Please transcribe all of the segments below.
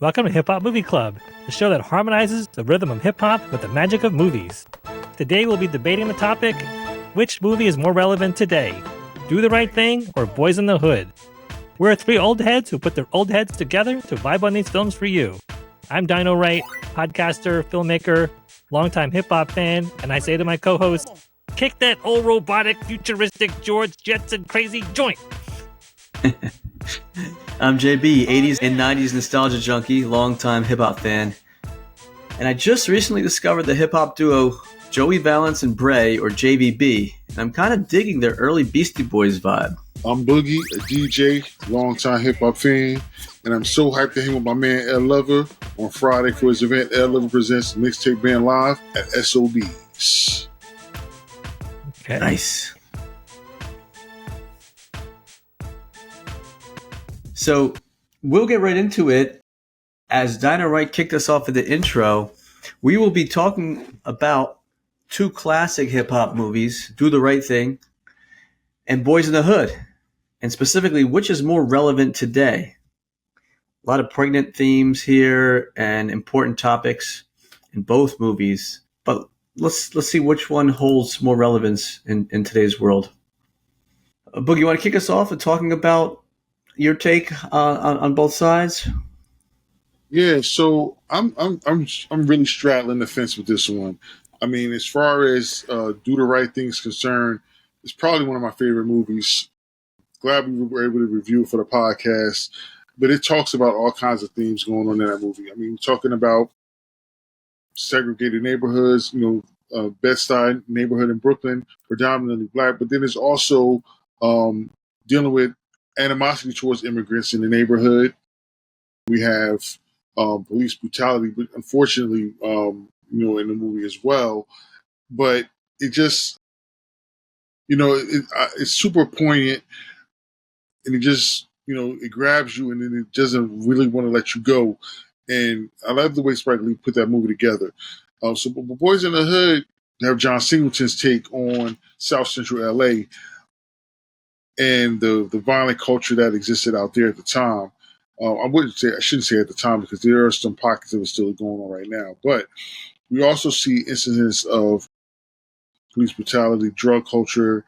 Welcome to Hip Hop Movie Club, the show that harmonizes the rhythm of hip hop with the magic of movies. Today we'll be debating the topic, which movie is more relevant today, Do the Right Thing or Boyz N The Hood? We're three old heads who put their old heads together to vibe on these films for you. I'm Dino Wright, podcaster, filmmaker, longtime hip hop fan, and I say to my co-host, kick that old robotic, futuristic George Jetson crazy joint. I'm JB, 80s and 90s nostalgia junkie, longtime hip-hop fan. And I just recently discovered the hip-hop duo Joey Valance and Bray, or JVB, and I'm kind of digging their early Beastie Boys vibe. I'm Boogie, a DJ, longtime hip-hop fan, and I'm so hyped to hang with my man L Lover on Friday for his event L Lover Presents Mixtape Band Live at SOBs. Okay. Nice. So we'll get right into it. As Dino Wright kicked us off with the intro, we will be talking about two classic hip-hop movies, Do the Right Thing and Boyz N The Hood, and specifically, which is more relevant today. A lot of pregnant themes here and important topics in both movies, but let's see which one holds more relevance in today's world. Boogie, you want to kick us off with talking about your take on both sides? Yeah, so I'm really straddling the fence with this one. I mean, as far as Do the Right Thing is concerned, it's probably one of my favorite movies. Glad we were able to review it for the podcast, but it talks about all kinds of themes going on in that movie. I mean, talking about segregated neighborhoods, Bed-Stuy neighborhood in Brooklyn, predominantly black, but then there's also dealing with animosity towards immigrants in the neighborhood. We have police brutality, but unfortunately, in the movie as well. But it just, it's super poignant, and it just, it grabs you, and then it doesn't really want to let you go. And I love the way Spike Lee put that movie together. So Boyz N The Hood have John Singleton's take on South Central LA and the violent culture that existed out there at the time. I shouldn't say at the time, because there are some pockets of it still going on right now. But we also see incidents of police brutality, drug culture,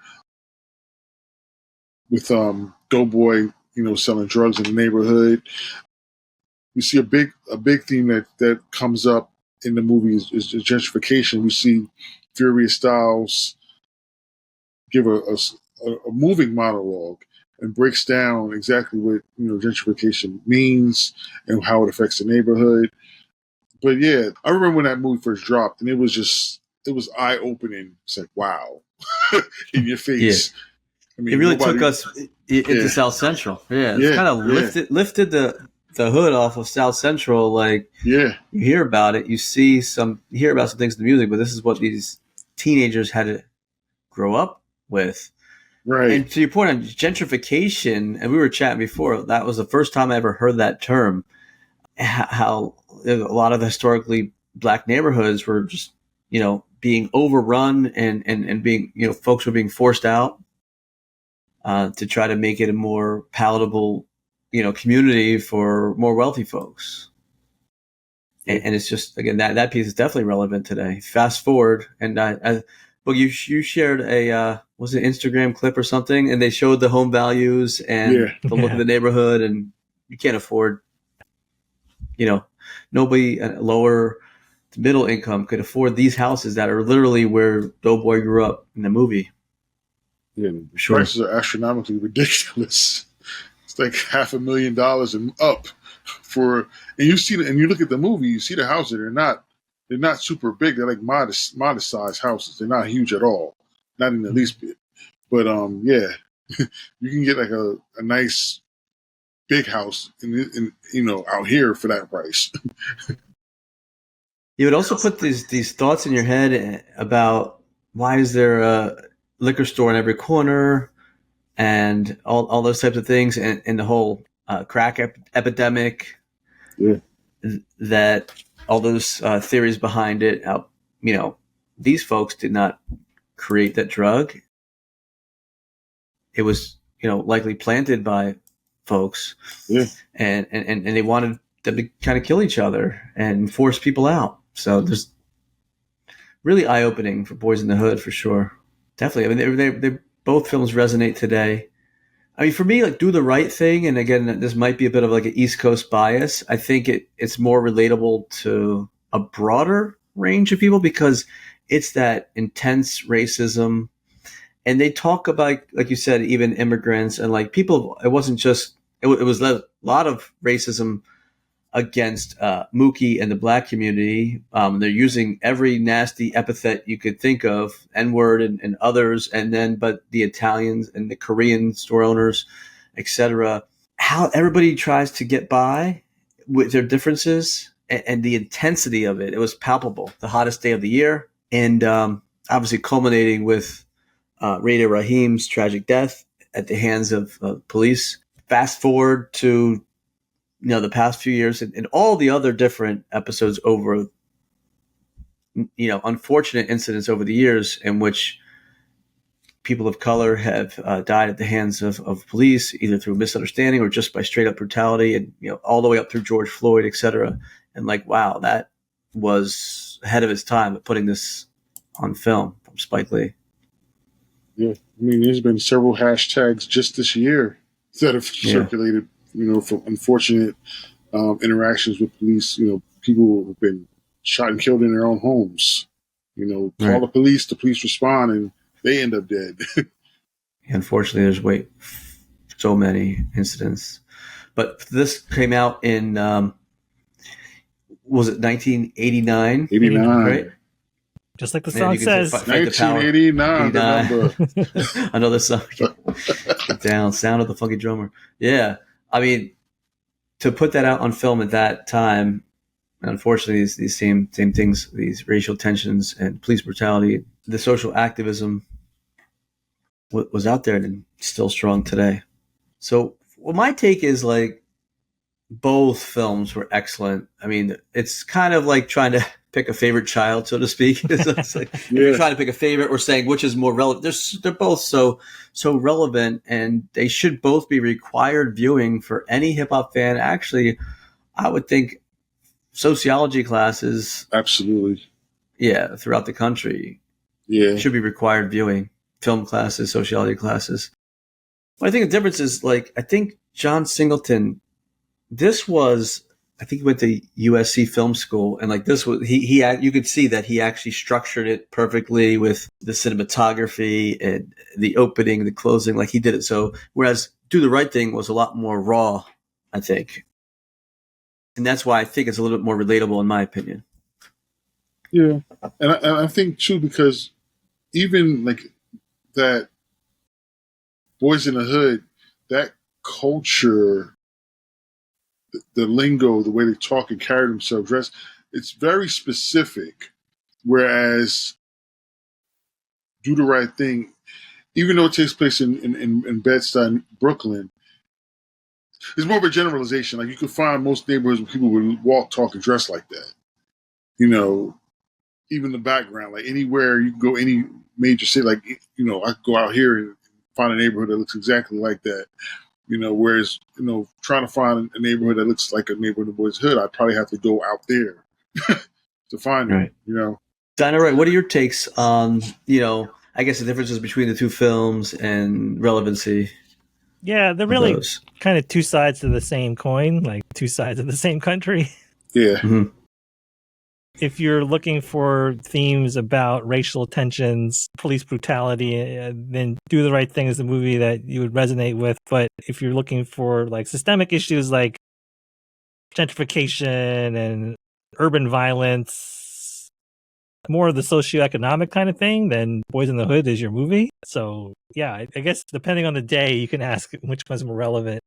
with Doughboy, selling drugs in the neighborhood. We see a big theme that comes up in the movie is gentrification. We see Furious Styles give a moving monologue and breaks down exactly what gentrification means and how it affects the neighborhood. But yeah, I remember when that movie first dropped, and it was eye-opening. It's like, wow, in your face. Yeah. I mean, it really took us into South Central. Yeah, it's kind of lifted the hood off of South Central. Like, you hear about it, you hear about some things in the music, but this is what these teenagers had to grow up with. Right. And to your point on gentrification, and we were chatting before, that was the first time I ever heard that term, how a lot of the historically black neighborhoods were just, being overrun and being, folks were being forced out to try to make it a more palatable, community for more wealthy folks. And it's just, again, that piece is definitely relevant today. Fast forward, and well, you shared a was it Instagram clip or something, and they showed the home values and the look of the neighborhood, and you can't afford, nobody lower to middle income could afford these houses that are literally where Doughboy grew up in the movie. Yeah, sure. Prices are astronomically ridiculous. It's like $500,000 and up and you look at the movie, you see the houses, they're not super big. They're like modest sized houses. They're not huge at all. Not in the least bit. But you can get like a nice big house in out here for that price. You would also put these thoughts in your head about, why is there a liquor store in every corner, and all those types of things, and the whole crack epidemic. Yeah. That all those theories behind it, how, these folks did not create that drug. It was, likely planted by folks. Yeah. And they wanted them to kind of kill each other and force people out. So there's really eye-opening for Boyz N The Hood for sure. Definitely. I mean, they both films resonate today. I mean, for me, like Do the Right Thing, and again, this might be a bit of like an East Coast bias. I think it's more relatable to a broader range of people because it's that intense racism. And they talk about, like you said, even immigrants and like people. It wasn't just, it was a lot of racism against Mookie and the black community. They're using every nasty epithet you could think of, N-word and others, but the Italians and the Korean store owners, etc. How everybody tries to get by with their differences and the intensity of it. It was palpable. The hottest day of the year, and obviously culminating with Rada Rahim's tragic death at the hands of police. Fast forward to the past few years and all the other different episodes over, unfortunate incidents over the years in which people of color have died at the hands of police, either through misunderstanding or just by straight up brutality, and all the way up through George Floyd, et cetera. And like, wow, that was ahead of its time at putting this on film from Spike Lee. Yeah, I mean, there's been several hashtags just this year that have circulated, from unfortunate interactions with police. People have been shot and killed in their own homes. Call the police respond, and they end up dead. Unfortunately, there's so many incidents. But this came out in, was it 1989? 89. Right? Just like the song says. 1989. Another song. Get down. Sound of the Funky Drummer. Yeah. I mean, to put that out on film at that time, unfortunately, these same things, these racial tensions and police brutality, the social activism was out there and still strong today. So, my take is like both films were excellent. I mean, it's kind of like trying to pick a favorite child, so to speak. It's like if you're trying to pick a favorite or saying which is more relevant. They're both so relevant, and they should both be required viewing for any hip hop fan. Actually, I would think sociology classes, absolutely, throughout the country, should be required viewing. Film classes, sociology classes. But I think the difference is like I think John Singleton. I think he went to USC Film School, and like this was you could see that he actually structured it perfectly with the cinematography and the opening, the closing, like he did it. So whereas Do the Right Thing was a lot more raw, I think, and that's why I think it's a little bit more relatable in my opinion. Yeah, and I think too because even like that Boyz N The Hood, that culture. The lingo, the way they talk and carry themselves, dress, it's very specific. Whereas Do the Right Thing, even though it takes place in Bed-Stuy, Brooklyn, it's more of a generalization. Like you could find most neighborhoods where people would walk, talk, and dress like that. Even the background, like anywhere you can go, any major city, like, I could go out here and find a neighborhood that looks exactly like that. Whereas, trying to find a neighborhood that looks like a neighborhood in Boyz Hood, I'd probably have to go out there to find it, Dinah, right. What are your takes on, I guess the differences between the two films and relevancy? Yeah, they're really kind of two sides of the same coin, like two sides of the same country. Yeah. Mm-hmm. If you're looking for themes about racial tensions, police brutality, then Do the Right Thing is a movie that you would resonate with. But if you're looking for like systemic issues like gentrification and urban violence, more of the socioeconomic kind of thing, then Boyz N The Hood is your movie. So yeah, I guess depending on the day, you can ask which one's more relevant.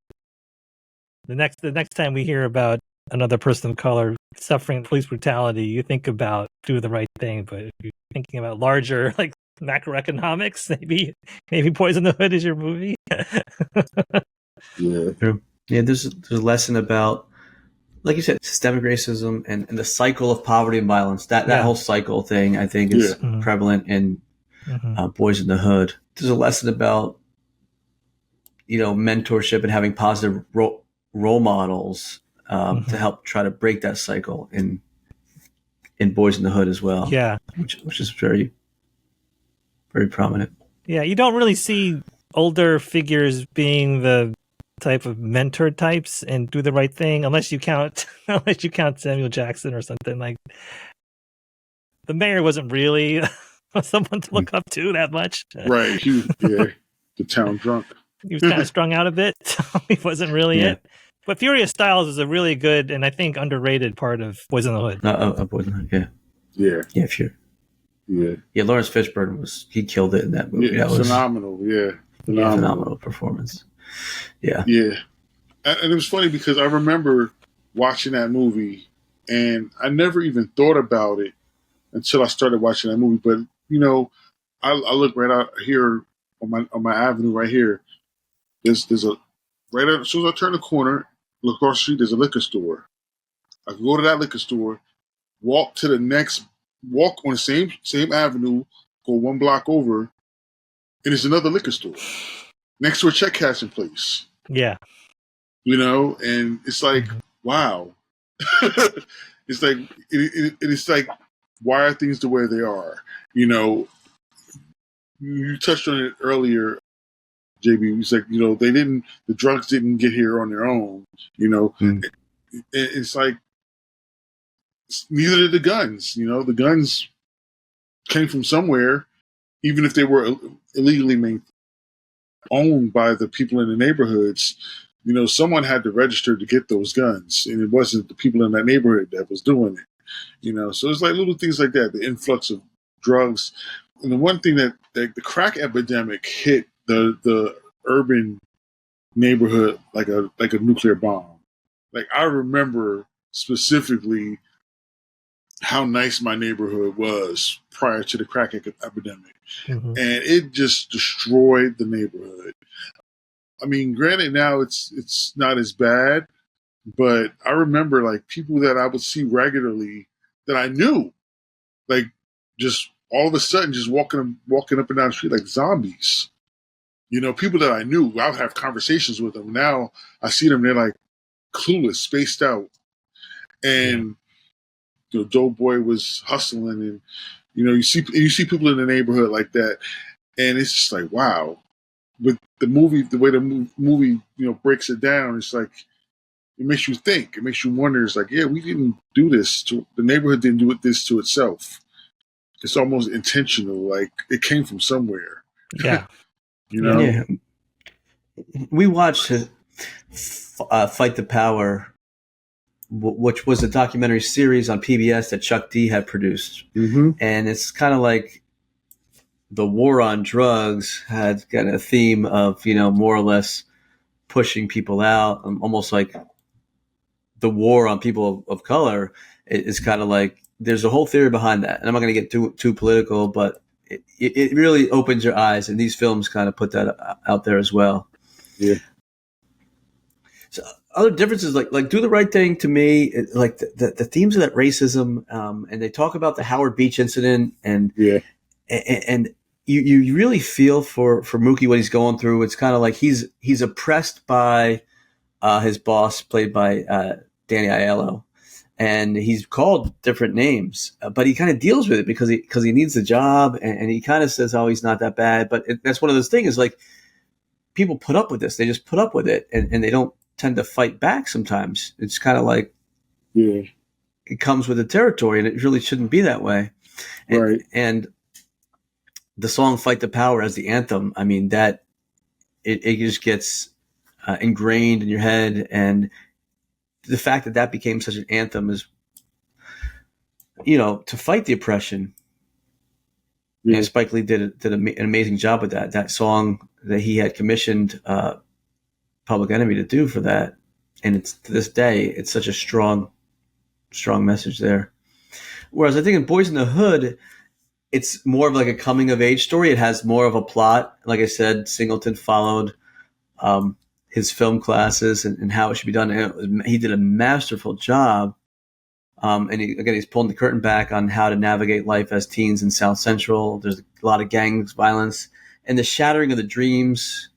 The next time we hear about another person of color suffering police brutality, you think about Do the Right Thing. But if you're thinking about larger, like macroeconomics, maybe Boyz N The Hood is your movie. Yeah, there's a lesson about, like you said, systemic racism and the cycle of poverty and violence. That whole cycle thing, I think, is prevalent in Boyz N The Hood. There's a lesson about, mentorship and having positive role models to help try to break that cycle in Boyz N The Hood as well. Yeah, which is very, very prominent. Yeah, you don't really see older figures being the type of mentor types and do the right thing unless you count Samuel Jackson or something. Like the mayor wasn't really someone to look up to that much. Right. The town drunk. He was kind of strung out a bit, so he wasn't really it. But Furious Styles is a really good and I think underrated part of Boyz N The Hood. Boyz N The Hood, yeah. Yeah. Yeah, sure. Yeah. Lawrence Fishburne he killed it in that movie. Yeah, that was phenomenal. Yeah. Phenomenal performance. Yeah. Yeah. And it was funny because I remember watching that movie and I never even thought about it until I started watching that movie. But, I look right out here on my avenue right here. There's a right as soon as I turn the corner, look across the street, there's a liquor store. I can go to that liquor store, walk on the same avenue, go one block over, and there's another liquor store next to a check cashing place. Yeah. And it's like, wow. It's like it's like, why are things the way they are? You touched on it earlier, JB. It's like, the drugs didn't get here on their own. It's like, neither did the guns. The guns came from somewhere, even if they were illegally owned by the people in the neighborhoods. Someone had to register to get those guns, and it wasn't the people in that neighborhood that was doing it. So it's like little things like that, the influx of drugs. And the one thing that the crack epidemic hit the urban neighborhood like a nuclear bomb. Like, I remember specifically how nice my neighborhood was prior to the crack epidemic. Mm-hmm. And it just destroyed the neighborhood. I mean, granted, now it's not as bad, but I remember like people that I would see regularly that I knew, like, just all of a sudden just walking up and down the street like zombies. People that I knew, I would have conversations with them. Now I see them, they're like clueless, spaced out. And Doughboy was hustling, and you see people in the neighborhood like that, and it's just like, wow. But the way the movie breaks it down, it's like, it makes you think, it makes you wonder. It's like, yeah, we didn't do this to the neighborhood, didn't do this to itself. It's almost intentional, like it came from somewhere. Yeah. Yeah. We watched Fight the Power, which was a documentary series on PBS that Chuck D had produced. Mm-hmm. And it's kind of like the war on drugs had got a theme of, more or less pushing people out, almost like the war on people of color is kind of like, there's a whole theory behind that. And I'm not going to get too political, but it really opens your eyes. And these films kind of put that out there as well. Yeah. So other differences, like Do the Right Thing, to me, like the themes of that racism, and they talk about the Howard Beach incident, and you really feel for Mookie, what he's going through. It's kind of like he's oppressed by his boss, played by Danny Aiello, and he's called different names, but he kind of deals with it because he needs the job, and he kind of says, oh, he's not that bad. But that's one of those things, like, people put up with this. They just put up with it, and they don't tend to fight back sometimes. It's kind of like, it comes with the territory, and it really shouldn't be that way. Right. And the song Fight the Power as the anthem, I mean, that it just gets ingrained in your head. And the fact that became such an anthem is, to fight the oppression. Yeah. And Spike Lee did an amazing job with that. That song that he had commissioned Public Enemy to do for that, and it's, to this day, it's such a strong message there. Whereas I think in Boyz N The Hood, it's more of like a coming of age story. It has more of a plot. Like I said, Singleton followed his film classes and how it should be done. And he did a masterful job. And he's pulling the curtain back on how to navigate life as teens in South Central. There's a lot of gangs violence and the shattering of the dreams.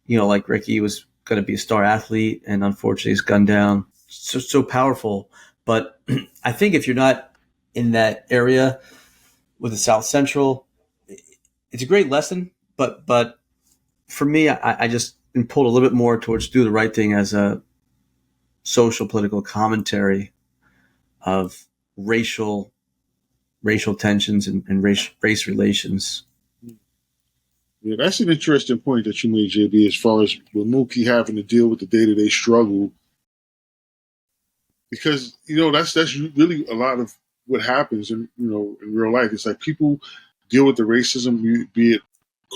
Like Ricky was going to be a star athlete, and unfortunately he's gunned down. So powerful. But I think if you're not in that area with the South Central, it's a great lesson. But for me, I just been pulled a little bit more towards Do the Right Thing as a social political commentary of racial tensions and race relations. Yeah, that's an interesting point that you made, JB, as far as with Mookie having to deal with the day-to-day struggle. Because, that's really a lot of what happens in real life. It's like people deal with the racism, be it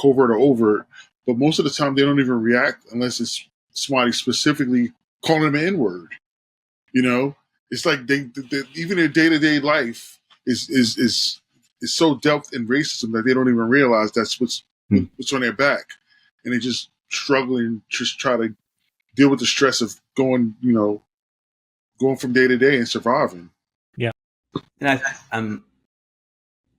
covert or overt, but most of the time they don't even react unless it's somebody specifically calling them an N-word. It's like they even their day-to-day life is so delved in racism that they don't even realize that's what's on their back, and they just struggling, just try to deal with the stress of going from day to day and surviving. Yeah, and I'm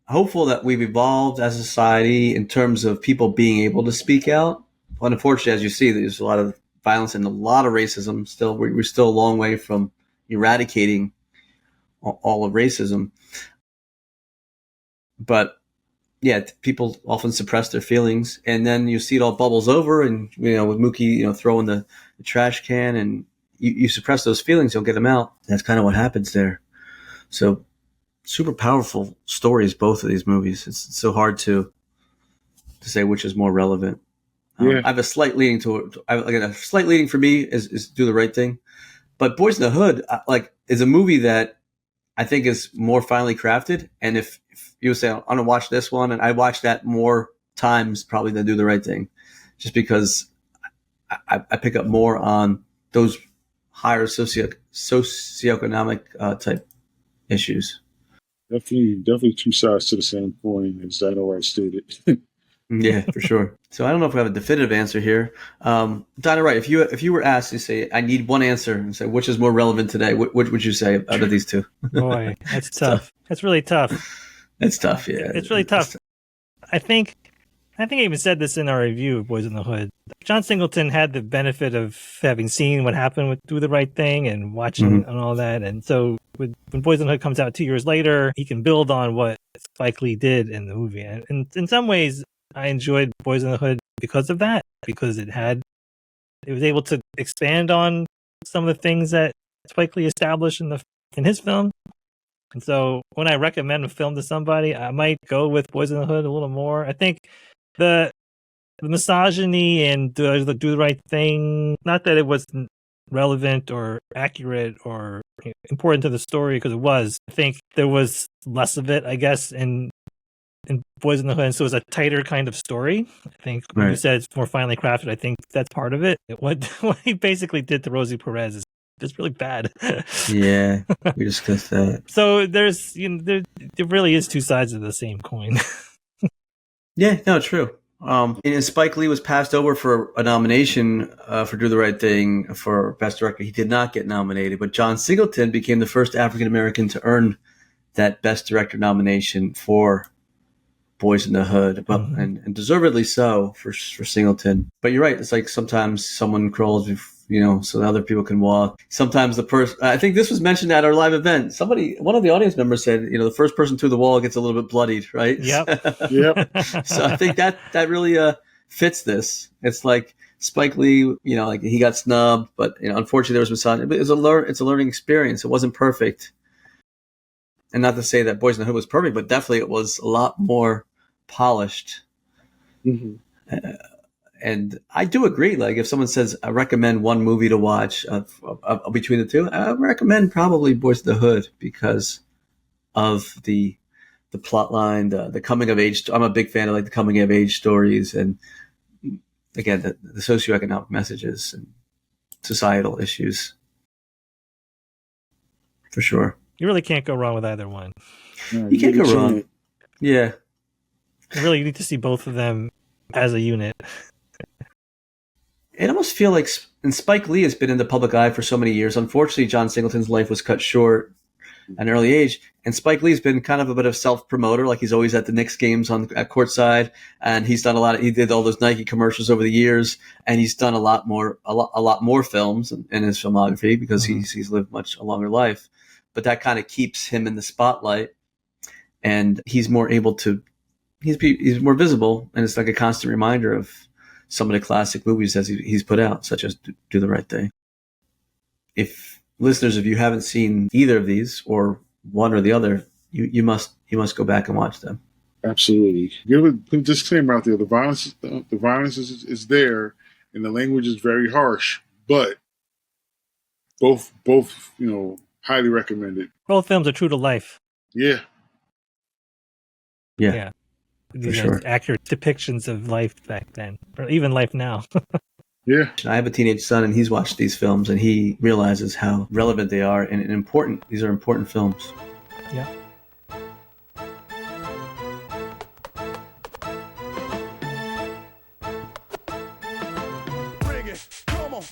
hopeful that we've evolved as a society in terms of people being able to speak out. But unfortunately, as you see, there's a lot of violence and a lot of racism. Still, we're still a long way from eradicating all of racism. But yeah, people often suppress their feelings, and then you see it all bubbles over. And with Mookie, throwing the trash can, and you suppress those feelings, you'll get them out. That's kind of what happens there. So, super powerful stories, both of these movies. It's so hard to say which is more relevant. I have a slight leaning a slight leaning for me is Do the Right Thing, but Boyz N The Hood is a movie that I think is more finely crafted. And if you would say, I'm going to watch this one, and I watch that more times probably than Do the Right Thing, just because I pick up more on those higher socioeconomic type issues. Definitely two sides to the same coin, as Dino Wright stated. Yeah, for sure. So I don't know if we have a definitive answer here. Dino Wright, if you were asked to say, I need one answer, and say which is more relevant today, what would you say out of these two? Boy, that's tough. That's really tough. It's tough, yeah. It's really tough. I think I even said this in our review of Boyz N The Hood. John Singleton had the benefit of having seen what happened with Do the Right Thing and watching and all that. And so when Boyz N The Hood comes out 2 years later, he can build on what Spike Lee did in the movie. And in some ways, I enjoyed Boyz N The Hood because of that, because it was able to expand on some of the things that Spike Lee established in his film. And so when I recommend a film to somebody, I might go with Boyz N The Hood a little more. I think the misogyny and do the right thing, not that it wasn't relevant or accurate or important to the story, because it was. I think there was less of it, I guess, in Boyz N The Hood, and so it was a tighter kind of story. I think when you said it's more finely crafted, I think that's part of it. What he basically did to Rosie Perez is just really bad. Yeah, we discussed that. So there's there really is two sides of the same coin. Yeah, no, true. And Spike Lee was passed over for a nomination for Do the Right Thing for Best Director. He did not get nominated, but John Singleton became the first African American to earn that Best Director nomination for Boyz N The Hood, and deservedly so for Singleton. But you're right; it's like sometimes someone crawls, so that other people can walk. Sometimes the person, I think this was mentioned at our live event. One of the audience members said, the first person through the wall gets a little bit bloodied, right? Yep. Yep. So I think that really fits this. It's like Spike Lee, like he got snubbed, but unfortunately there was misogyny. It's a learning experience. It wasn't perfect, and not to say that Boyz N The Hood was perfect, but definitely it was a lot more polished. Mm-hmm. And I do agree. Like if someone says, I recommend one movie to watch between the two, I recommend probably Boyz N The Hood because of the plot line, the coming of age. I'm a big fan of the coming of age stories. And again, the socioeconomic messages and societal issues. For sure. You really can't go wrong with either one. No, you can't go wrong. Yeah. You need to see both of them as a unit. It almost feel like, and Spike Lee has been in the public eye for so many years. Unfortunately, John Singleton's life was cut short. an early age. And Spike Lee's been kind of a bit of self-promoter, like he's always at the Knicks games at courtside, and he's done he did all those Nike commercials over the years, and he's done a lot more films in his filmography because he's lived much a longer life. But that kind of keeps him in the spotlight, and he's more able to, he's more visible, and it's like a constant reminder of some of the classic movies that he's put out, such as Do the Right Thing. If listeners, if you haven't seen either of these or one or the other, you must go back and watch them. Absolutely. Put a disclaimer out there: the violence is there, and the language is very harsh. But both highly recommended. Both films are true to life. Yeah. These For are sure. accurate depictions of life back then, or even life now. Yeah. I have a teenage son, and he's watched these films, and he realizes how relevant they are and important. These are important films. Yeah.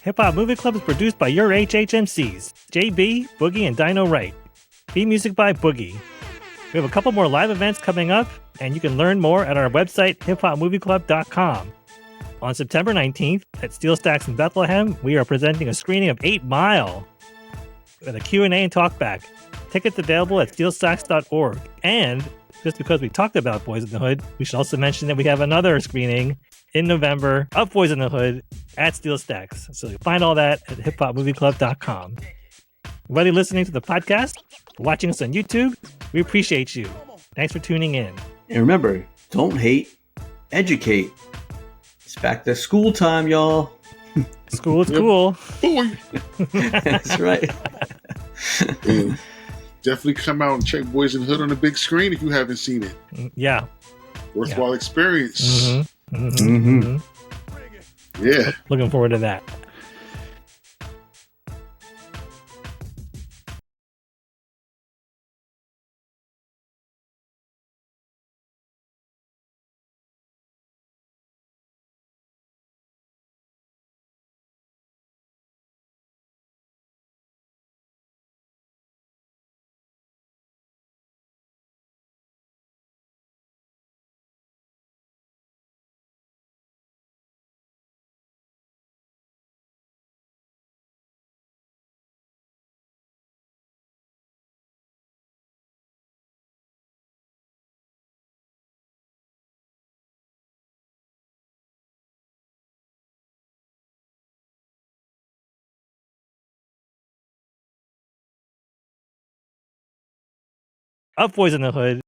Hip Hop Movie Club is produced by your HHMCs, JB, Boogie, and Dino Wright. Theme music by Boogie. We have a couple more live events coming up, and you can learn more at our website, hiphopmovieclub.com. On September 19th at SteelStacks in Bethlehem, we are presenting a screening of 8 Mile with a Q&A and talkback. Tickets available at steelstacks.org. And just because we talked about Boyz N The Hood, we should also mention that we have another screening in November of Boyz N The Hood at SteelStacks. So you find all that at hiphopmovieclub.com. Everybody listening to the podcast, watching us on YouTube, we appreciate you. Thanks for tuning in. And remember, don't hate, educate. It's back to school time, y'all. School is cool. That's right. And definitely come out and check Boyz N The Hood on the big screen if you haven't seen it. Yeah. Worthwhile experience. Mm-hmm. Mm-hmm. Mm-hmm. Yeah. Looking forward to that. Of Boyz N The Hood.